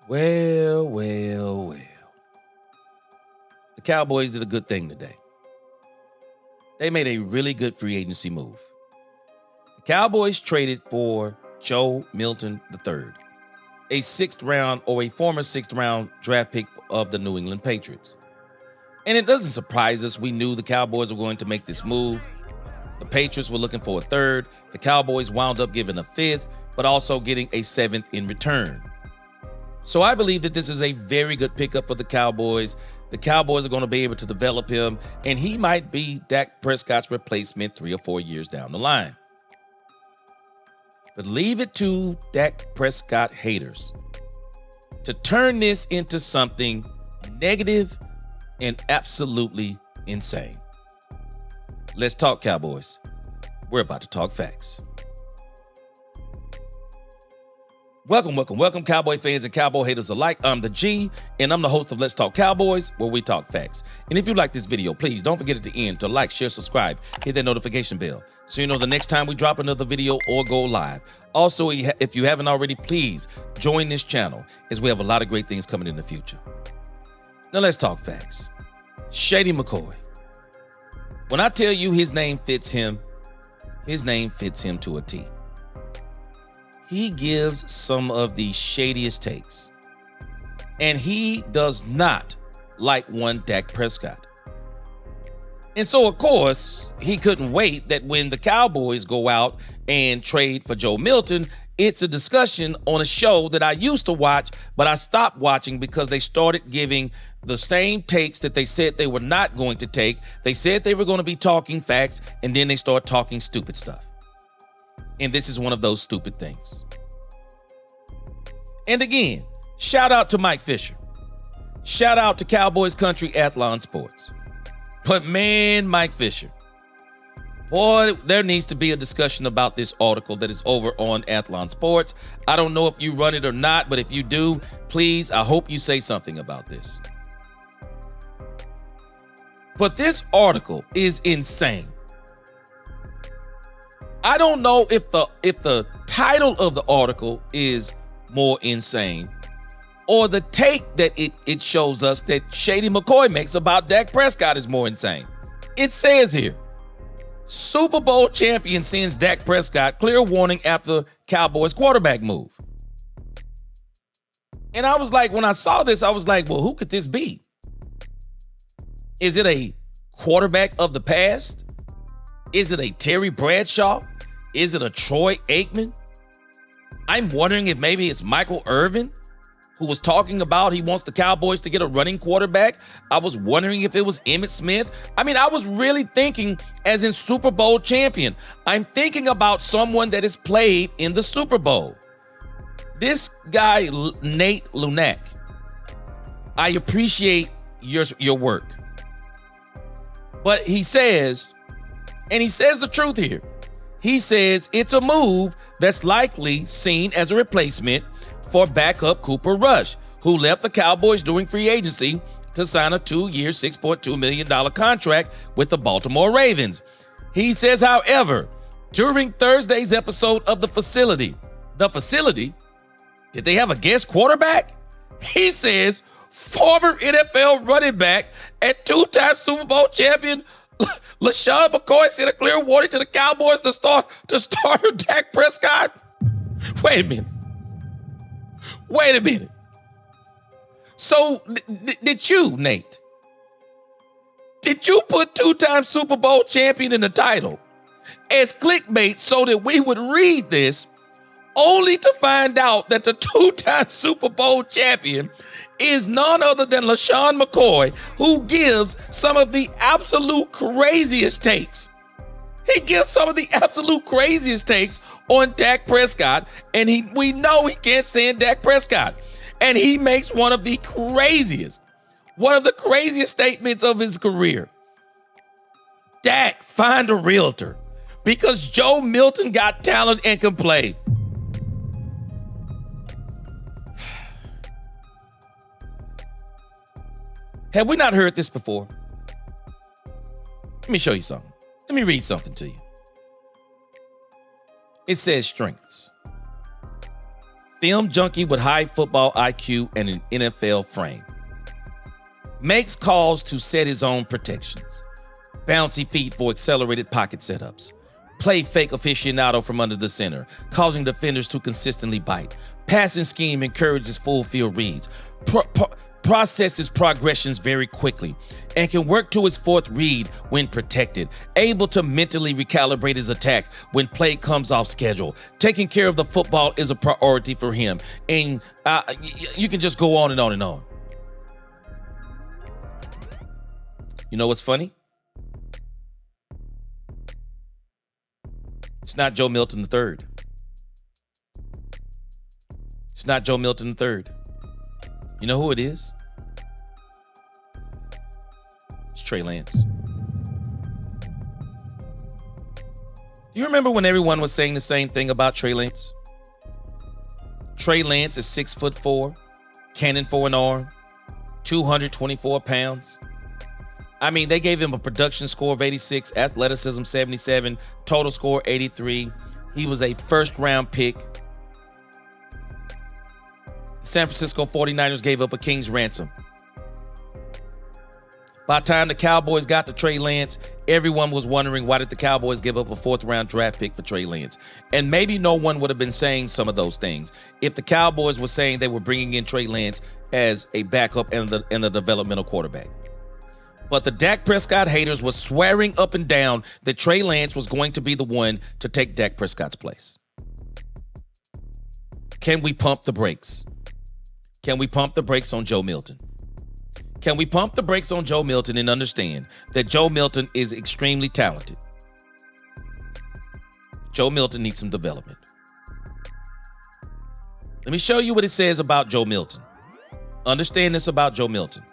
Well. The Cowboys did a good thing today. They made a really good free agency move. The Cowboys traded for Joe Milton III, a former sixth round draft pick of the New England Patriots. And it doesn't surprise us. We knew the Cowboys were going to make this move. The Patriots were looking for a third. The Cowboys wound up giving a fifth, but also getting a seventh in return. So I believe that this is a very good pickup for the Cowboys. The Cowboys are going to be able to develop him, and he might be Dak Prescott's replacement 3 or 4 years down the line. But leave it to Dak Prescott haters to turn this into something negative and absolutely insane. Let's talk Cowboys. We're about to talk facts. Welcome, Cowboy fans and Cowboy haters alike. I'm the G, and I'm the host of Let's Talk Cowboys, where we talk facts. And if you like this video, please don't forget at the end to like, share, subscribe, hit that notification bell so you know the next time we drop another video or go live. Also, if you haven't already, please join this channel as we have a lot of great things coming in the future. Now let's talk facts. Shady McCoy. When I tell you his name fits him to a T. He gives some of the shadiest takes. And he does not like one Dak Prescott. And so, of course, he couldn't wait that when the Cowboys go out and trade for Joe Milton, it's a discussion on a show that I used to watch, but I stopped watching because they started giving the same takes that they said they were not going to take. They said they were going to be talking facts, and then they start talking stupid stuff. And this is one of those stupid things. And again, shout out to Mike Fisher. Shout out to Cowboys Country Athlon Sports. But man, Mike Fisher, boy, there needs to be a discussion about this article that is over on Athlon Sports. I don't know if you run it or not, but if you do, please, I hope you say something about this. But this article is insane. I don't know if the title of the article is more insane or the take that it shows us that Shady McCoy makes about Dak Prescott is more insane. It says here, Super Bowl champion sends Dak Prescott clear warning after Cowboys quarterback move. And I was like, when I saw this, I was like, well, who could this be? Is it a quarterback of the past? Is it a Terry Bradshaw? Is it a Troy Aikman? I'm wondering if maybe it's Michael Irvin, who was talking about he wants the Cowboys to get a running quarterback. I was wondering if it was Emmitt Smith. I mean, I was really thinking as in Super Bowl champion. I'm thinking about someone that has played in the Super Bowl. This guy, Nate Lunak, I appreciate your work. But he says the truth here. He says it's a move that's likely seen as a replacement for backup Cooper Rush, who left the Cowboys during free agency to sign a 2-year, $6.2 million contract with the Baltimore Ravens. He says, however, during Thursday's episode of The Facility, did they have a guest quarterback? He says former NFL running back and 2-time Super Bowl champion LaShawn McCoy sent a clear warning to the Cowboys to starter Dak Prescott. Wait a minute. So did you, Nate? Did you put 2-time Super Bowl champion in the title as clickbait so that we would read this only to find out that the 2-time Super Bowl champion is none other than LaShawn McCoy, who gives some of the absolute craziest takes. He gives some of the absolute craziest takes on Dak Prescott, and we know he can't stand Dak Prescott. And he makes one of the craziest statements of his career. Dak, find a realtor because Joe Milton got talent and can play. Have we not heard this before? Let me show you something. Let me read something to you. It says strengths. film junkie with high football IQ and an NFL frame. Makes calls to set his own protections. Bouncy feet for accelerated pocket setups. Play fake aficionado from under the center, causing defenders to consistently bite. Passing scheme encourages full field reads. Processes progressions very quickly and can work to his fourth read when protected. Able to mentally recalibrate his attack when play comes off schedule. Taking care of the football is a priority for him. And you can just go on and on and on. You know what's funny? It's not Joe Milton III. It's not Joe Milton III. You know who it is? It's Trey Lance. Do you remember when everyone was saying the same thing about Trey Lance? Trey Lance is 6'4", cannon for an arm, 224 pounds. I mean, they gave him a production score of 86, athleticism 77, total score 83. He was a first-round pick. The San Francisco 49ers gave up a king's ransom. By the time the Cowboys got to Trey Lance, everyone was wondering, why did the Cowboys give up a fourth-round draft pick for Trey Lance? And maybe no one would have been saying some of those things if the Cowboys were saying they were bringing in Trey Lance as a backup and a developmental quarterback. But the Dak Prescott haters were swearing up and down that Trey Lance was going to be the one to take Dak Prescott's place. Can we pump the brakes? Can we pump the brakes on Joe Milton? Can we pump the brakes on Joe Milton and understand that Joe Milton is extremely talented? Joe Milton needs some development. Let me show you what it says about Joe Milton. Understand this about Joe Milton.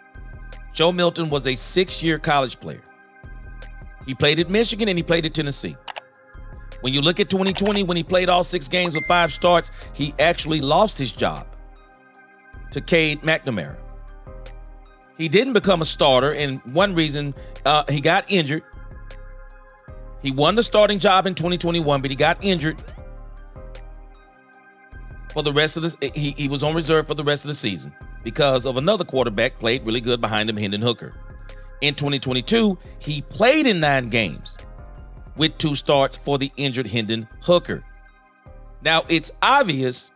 Joe Milton was a 6-year college player. He played at Michigan and he played at Tennessee. When you look at 2020, when he played all 6 games with 5 starts, he actually lost his job to Cade McNamara. He didn't become a starter, and one reason, he got injured. He won the starting job in 2021, but he got injured for the rest of this. He was on reserve for the rest of the season because of another quarterback played really good behind him, Hendon Hooker. In 2022, he played in 9 games with 2 starts for the injured Hendon Hooker. Now, it's obvious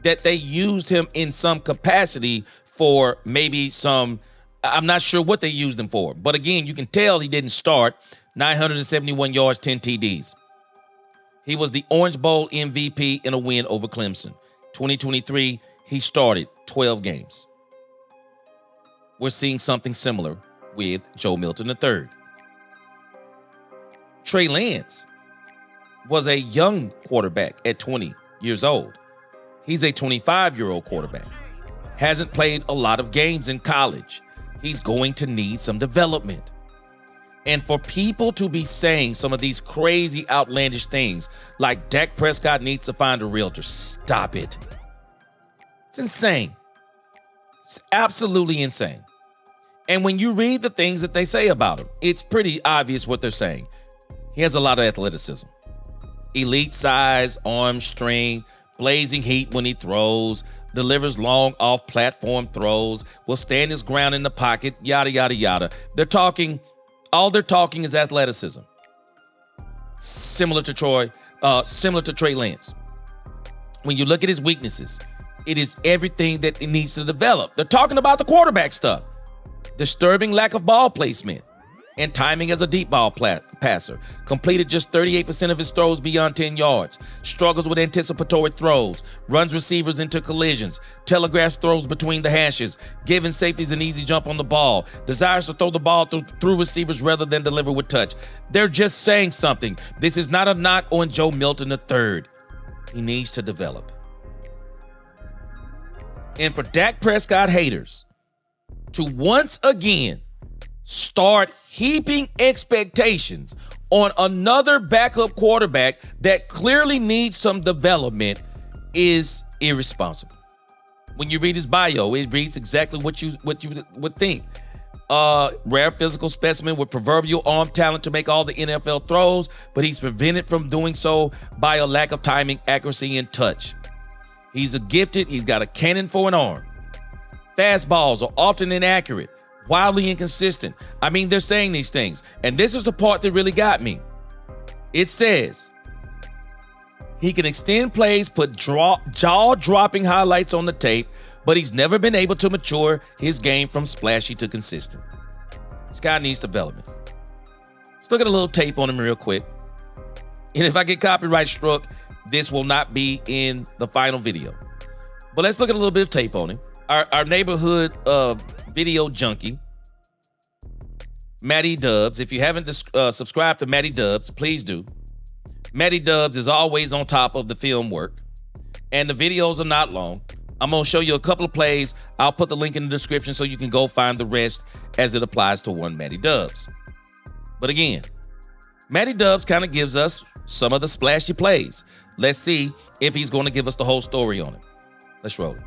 that they used him in some capacity for maybe some, I'm not sure what they used him for. But again, you can tell he didn't start. 971 yards, 10 TDs. He was the Orange Bowl MVP in a win over Clemson. 2023, he started 12 games. We're seeing something similar with Joe Milton III. Trey Lance was a young quarterback at 20 years old. He's a 25-year-old quarterback. Hasn't played a lot of games in college. He's going to need some development. And for people to be saying some of these crazy, outlandish things like Dak Prescott needs to find a realtor, stop it. It's insane. It's absolutely insane. And when you read the things that they say about him, it's pretty obvious what they're saying. He has a lot of athleticism. Elite size, arm strength, blazing heat when he throws, delivers long off-platform throws, will stand his ground in the pocket, yada, yada, yada. All they're talking is athleticism. Similar to Trey Lance. When you look at his weaknesses, it is everything that it needs to develop. They're talking about the quarterback stuff. Disturbing lack of ball placement and timing as a deep ball passer. Completed just 38% of his throws beyond 10 yards. Struggles with anticipatory throws. Runs receivers into collisions. Telegraphs throws between the hashes. Giving safeties an easy jump on the ball. Desires to throw the ball through receivers rather than deliver with touch. They're just saying something. This is not a knock on Joe Milton III. He needs to develop. And for Dak Prescott haters to once again start heaping expectations on another backup quarterback that clearly needs some development is irresponsible. When you read his bio, it reads exactly what you would think. Rare physical specimen with proverbial arm talent to make all the NFL throws, but he's prevented from doing so by a lack of timing, accuracy, and touch. He's he's got a cannon for an arm. Fastballs are often inaccurate, wildly inconsistent. I mean, they're saying these things. And this is the part that really got me. It says he can extend plays, put jaw-dropping highlights on the tape, but he's never been able to mature his game from splashy to consistent. This guy needs development. Let's look at a little tape on him real quick. And if I get copyright struck, this will not be in the final video. But let's look at a little bit of tape on him. Our neighborhood video junkie, Matty Dubs. If you haven't subscribed to Matty Dubs, please do. Matty Dubs is always on top of the film work. And the videos are not long. I'm going to show you a couple of plays. I'll put the link in the description so you can go find the rest as it applies to one Matty Dubs. But again, Matty Dubs kind of gives us some of the splashy plays. Let's see if he's going to give us the whole story on it. Let's roll it.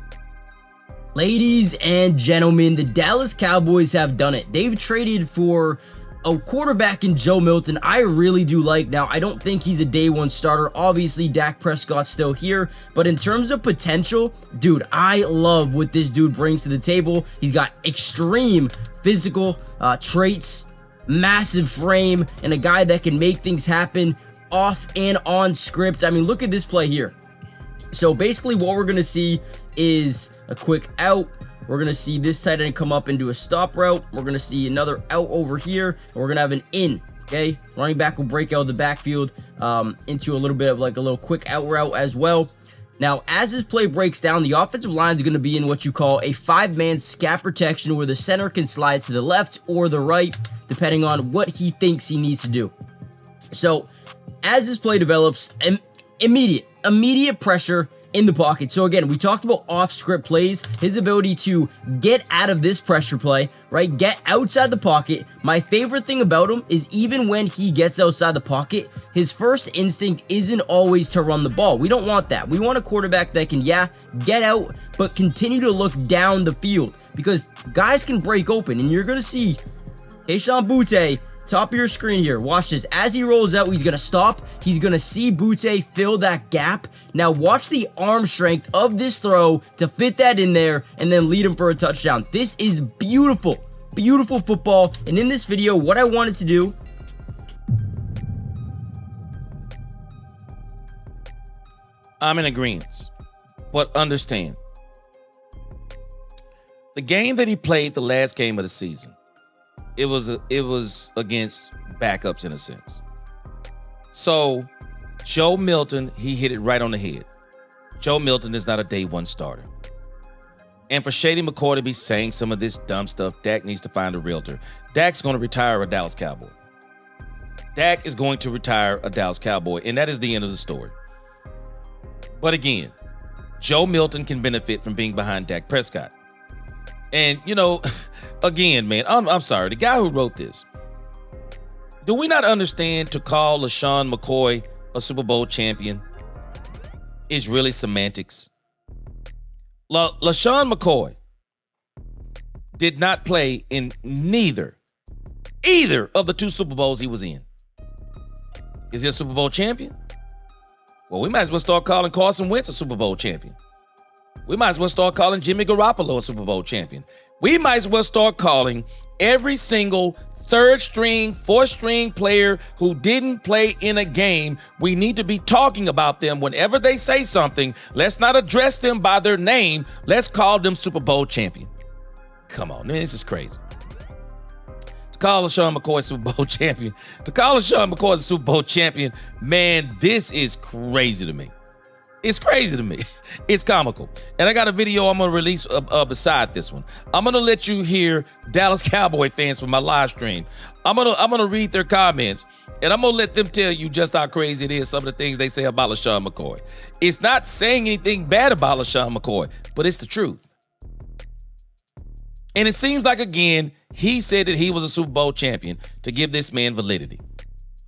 Ladies and gentlemen, the Dallas Cowboys have done it. They've traded for a quarterback in Joe Milton I really do like. Now, I don't think he's a day one starter. Obviously, Dak Prescott's still here. But in terms of potential, dude, I love what this dude brings to the table. He's got extreme physical traits, massive frame, and a guy that can make things happen off and on script. I mean, look at this play here. So basically what we're going to see is a quick out. We're going to see this tight end come up and do a stop route. We're going to see another out over here. And we're going to have an in, okay? Running back will break out of the backfield into a little bit of like a little quick out route as well. Now, as this play breaks down, the offensive line is going to be in what you call a 5-man scat protection where the center can slide to the left or the right, depending on what he thinks he needs to do. So, as this play develops, immediate pressure in the pocket. So again, we talked about off-script plays, his ability to get out of this pressure play, right? Get outside the pocket. My favorite thing about him is even when he gets outside the pocket, his first instinct isn't always to run the ball. We don't want that. We want a quarterback that can, get out, but continue to look down the field because guys can break open, and you're going to see Kayshon Boutte, top of your screen here. Watch this. As he rolls out, he's going to stop. He's going to see Boutte fill that gap. Now watch the arm strength of this throw to fit that in there and then lead him for a touchdown. This is beautiful, beautiful football. And in this video, what I wanted to do, I'm in agreement, but understand, the game that he played the last game of the season, it was against backups in a sense. So Joe Milton, he hit it right on the head. Joe Milton is not a day one starter. And for Shady McCoy to be saying some of this dumb stuff, Dak needs to find a realtor. Dak's going to retire a Dallas Cowboy. Dak is going to retire a Dallas Cowboy, and that is the end of the story. But again, Joe Milton can benefit from being behind Dak Prescott. And, again, man, I'm sorry. The guy who wrote this, do we not understand to call LaShawn McCoy a Super Bowl champion is really semantics? LaShawn McCoy did not play in either of the 2 Super Bowls he was in. Is he a Super Bowl champion? Well, we might as well start calling Carson Wentz a Super Bowl champion. We might as well start calling Jimmy Garoppolo a Super Bowl champion. We might as well start calling every single 3rd string, 4th string player who didn't play in a game. We need to be talking about them whenever they say something. Let's not address them by their name. Let's call them Super Bowl champion. Come on, man, this is crazy. To call LaShawn McCoy Super Bowl champion, a Super Bowl champion, man, this is crazy to me. It's crazy to me. It's comical. And I got a video I'm going to release beside this one. I'm going to let you hear Dallas Cowboy fans from my live stream. I'm going to read their comments, and I'm going to let them tell you just how crazy it is, some of the things they say about LaShawn McCoy. It's not saying anything bad about LaShawn McCoy, but it's the truth. And it seems like, again, he said that he was a Super Bowl champion to give this man validity,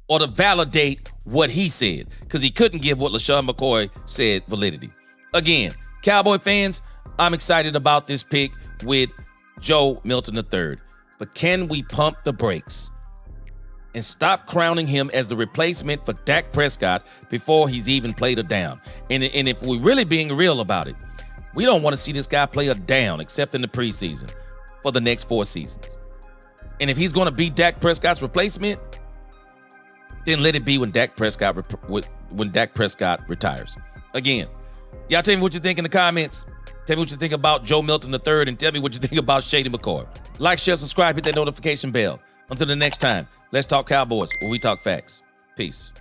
or to validate what he said, because he couldn't give what LaShawn McCoy said validity. Again, Cowboy fans, I'm excited about this pick with Joe Milton III. But can we pump the brakes and stop crowning him as the replacement for Dak Prescott before he's even played a down. And if we're really being real about it, we don't want to see this guy play a down except in the preseason for the next 4 seasons. And if he's going to be Dak Prescott's replacement, then let it be when Dak Prescott retires. Again, y'all tell me what you think in the comments. Tell me what you think about Joe Milton III, and tell me what you think about Shady McCoy. Like, share, subscribe, hit that notification bell. Until the next time, let's talk Cowboys, where we talk facts. Peace.